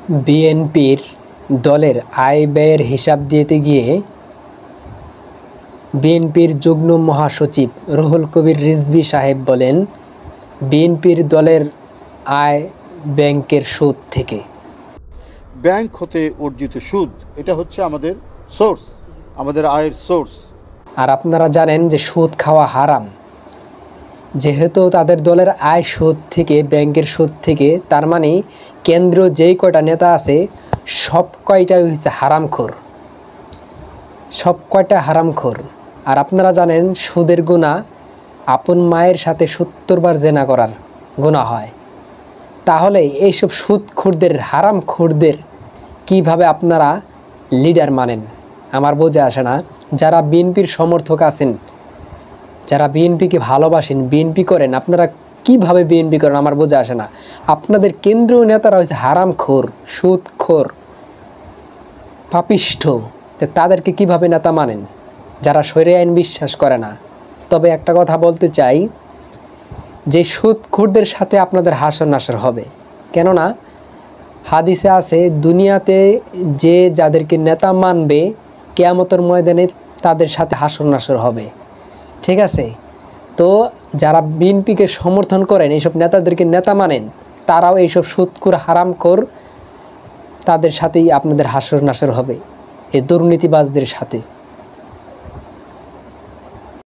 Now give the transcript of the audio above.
বিএনপির দলের আয় ব্যয়ের হিসাব দিতে গিয়ে বিএনপির যুগ্ম মহাসচিব রুহুল কবির রিজভী সাহেব বলেন, বিএনপির দলের আয় ব্যাংকের সুদ থেকে। ব্যাংক হতে অর্জিত সুদ, এটা হচ্ছে আমাদের সোর্স, আমাদের আয়ের সোর্স। আর আপনারা জানেন যে সুদ খাওয়া হারাম। যেহেতু তাদের দলের আয় সুদ থেকে, ব্যাংকের সুদ থেকে, তার মানে কেন্দ্র যেই কয়টা নেতা আছে সব কয়টাই হচ্ছে হারামখোর, সব কয়টা হারামখোর। আর আপনারা জানেন সুদের গুনাহ আপন মায়ের সাথে 70 বার জেনা করার গুনাহ হয়। তাহলে এইসব সুদখোরদের, হারামখোরদের কিভাবে আপনারা লিডার মানেন? আমার বোঝা আসে না। যারা বিএনপির সমর্থক আছেন, যারা বিএনপিকে ভালোবাসেন, বিএনপি করেন, আপনারা কিভাবে বিএনপি করেন আমার বোঝা আসে না। আপনাদের কেন্দ্রীয় নেতারা হচ্ছে হারামখোর, সুদখোর, পাপিষ্ঠ। তাদেরকে কিভাবে নেতা মানেন যারা শরিয়া আইন বিশ্বাস করে না? তবে একটা কথা বলতে চাই, যে সুদখোরদের সাথে আপনাদের হাসর নাসর হবে। কেননা হাদিসে আছে, দুনিয়াতে যে যাদেরকে নেতা মানবে কিয়ামতের ময়দানে তাদের সাথে হাসর নাসর হবে। ঠিক আছে? তো যারা বিএনপিকে সমর্থন করেন, এইসব নেতাদেরকে নেতা মানেন, তারাও এইসব সুদখোর, হারামখোর, তাদের সাথেই আপনাদের হাসর নাসর হবে, এই দুর্নীতিবাজদের সাথে।